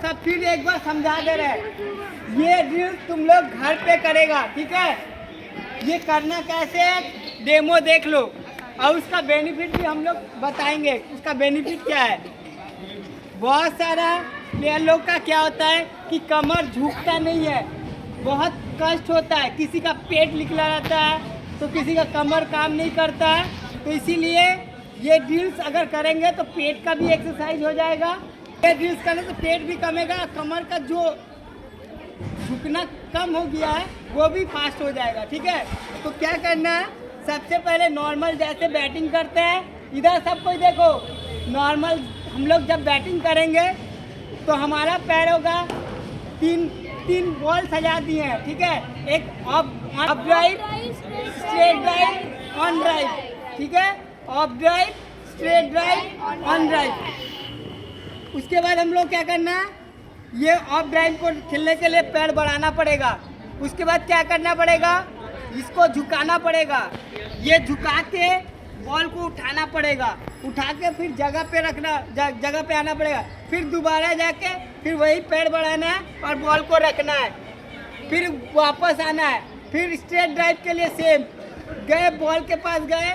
सब फिर एक बार समझा दे रहे हैं, ये ड्रिल तुम लोग घर पे करेगा, ठीक है। ये करना कैसे है डेमो देख लो, और उसका बेनिफिट भी हम लोग बताएंगे, उसका बेनिफिट क्या है। बहुत सारा प्लेयर लोग का क्या होता है कि कमर झुकता नहीं है, बहुत कष्ट होता है, किसी का पेट निकला रहता है तो किसी का कमर काम नहीं करता है। तो इसीलिए ये ड्रिल्स अगर करेंगे तो पेट का भी एक्सरसाइज हो जाएगा, ये ड्रिल्स करने से पेट भी कमेगा, कमर का जो झुकना कम हो गया है वो भी फास्ट हो जाएगा, ठीक है। तो क्या करना है, सबसे पहले नॉर्मल जैसे बैटिंग करते हैं, इधर सब कोई देखो, नॉर्मल हम लोग जब बैटिंग करेंगे तो हमारा पैर होगा, तीन बॉल सजा दिए हैं, ठीक है। एक of drive, straight drive, on drive, ठीक है। Of drive, straight drive, on drive. उसके बाद हम लोग क्या करना है, ये ऑफ ड्राइव को खेलने के लिए पैर बढ़ाना पड़ेगा। उसके बाद क्या करना पड़ेगा, इसको झुकाना पड़ेगा, ये झुका के बॉल को उठाना पड़ेगा, उठा के फिर जगह पे रखना, जगह पे आना पड़ेगा, फिर दोबारा जाके फिर वही पैर बढ़ाना है और बॉल को रखना है, फिर वापस आना है। फिर स्ट्रेट ड्राइव के लिए सेम, गए बॉल के पास गए,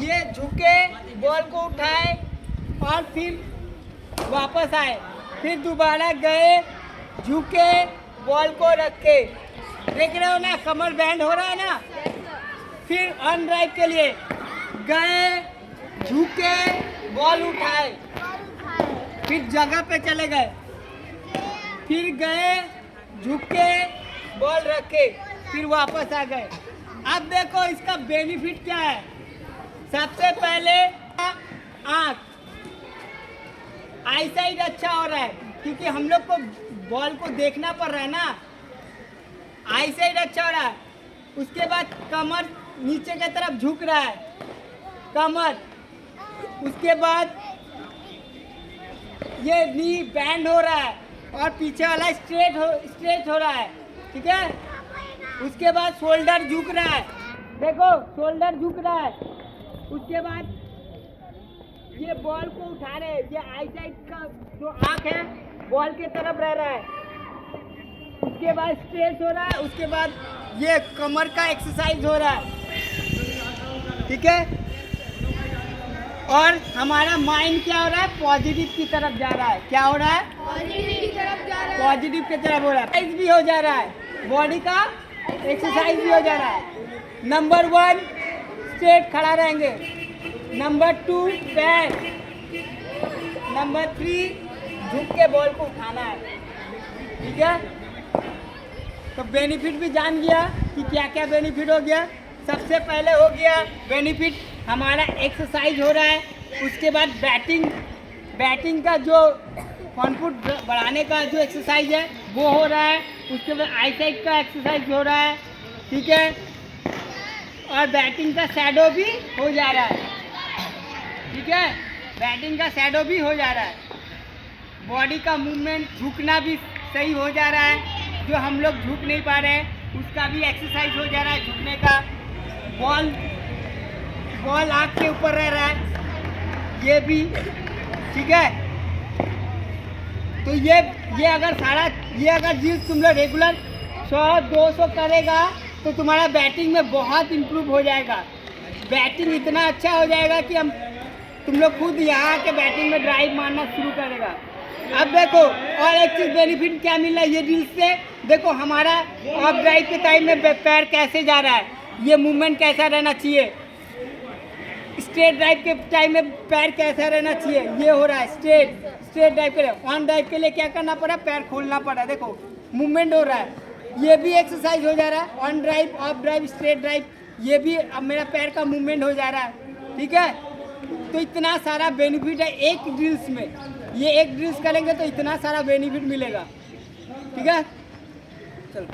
ये झुके, बॉल को उठाए और फिर वापस आए, फिर दोबारा गए, झुके, बॉल को रखे। देख रहे हो ना, कमर बैंड हो रहा है ना। फिर ऑन ड्राइव के लिए गए, झुके, बॉल उठाए, फिर जगह पे चले गए, फिर गए, झुके, बॉल रखे, फिर वापस आ गए। अब देखो इसका बेनिफिट क्या है। सबसे पहले आँख, आई साइड अच्छा हो रहा है, क्योंकि हम लोग को बॉल को देखना पड़ रहा है ना, आई साइड अच्छा हो रहा है। उसके बाद कमर नीचे की तरफ झुक रहा है, कमर। उसके बाद ये नी बैंड हो रहा है और पीछे वाला स्ट्रेट हो रहा है, ठीक है। उसके बाद शोल्डर झुक रहा है, देखो शोल्डर झुक रहा है। उसके बाद ये बॉल को उठा रहे हैं, ये आई साइड का जो आँख है बॉल के तरफ रह रहा है। उसके बाद स्ट्रेच हो रहा है, उसके बाद ये कमर का एक्सरसाइज हो रहा है, ठीक है। और हमारा माइंड क्या हो रहा है, पॉजिटिव की तरफ जा रहा है। क्या हो रहा है, पॉजिटिव की तरफ जा रहा है, पॉजिटिव की तरफ हो रहा है। एक्सरसाइज भी हो जा रहा है, बॉडी का एक्सरसाइज भी हो जा रहा है। नंबर 1 स्ट्रेट खड़ा रहेंगे, नंबर 2 पैर, नंबर 3 झुक के बॉल को उठाना है, ठीक है। तो बेनिफिट भी जान गया कि क्या क्या बेनिफिट हो गया। सबसे पहले हो गया बेनिफिट, हमारा एक्सरसाइज हो रहा है। उसके बाद बैटिंग का जो कॉन्फिडेंस बढ़ाने का जो एक्सरसाइज है वो हो रहा है। उसके बाद आई साइड का एक्सरसाइज हो रहा है, ठीक है। और बैटिंग का शैडो भी हो जा रहा है, ठीक है। बैटिंग का शैडो भी हो जा रहा है। बॉडी का मूवमेंट, झुकना भी सही हो जा रहा है, जो हम लोग झुक नहीं पा रहे हैं उसका भी एक्सरसाइज हो जा रहा है, झुकने का। बॉल आँख के ऊपर रह रहा है, ये भी, ठीक है। तो ये अगर जिस तुम लोग रेगुलर 100-200 करेगा तो तुम्हारा बैटिंग में बहुत इम्प्रूव हो जाएगा। बैटिंग इतना अच्छा हो जाएगा कि तुम लोग खुद यहाँ के बैटिंग में ड्राइव मारना शुरू करेगा। अब देखो और एक चीज़ बेनिफिट क्या मिल रहा है ये ड्रिल से, देखो हमारा ऑफ ड्राइव के टाइम में पैर कैसे जा रहा है, ये मूवमेंट कैसा रहना चाहिए। स्ट्रेट ड्राइव के टाइम में पैर कैसा रहना चाहिए, ये हो रहा है। स्ट्रेट ड्राइव के लिए, ऑन ड्राइव के लिए क्या करना पड़ा, पैर खोलना पड़ा, देखो मूवमेंट हो रहा है, ये भी एक्सरसाइज हो जा रहा है। On drive, of drive, straight drive, ये भी अब मेरा पैर का मूवमेंट हो जा रहा है, ठीक है। तो इतना सारा बेनिफिट है एक ड्रिल्स में, ये एक ड्रिल्स करेंगे तो इतना सारा बेनिफिट मिलेगा, ठीक है। चलो।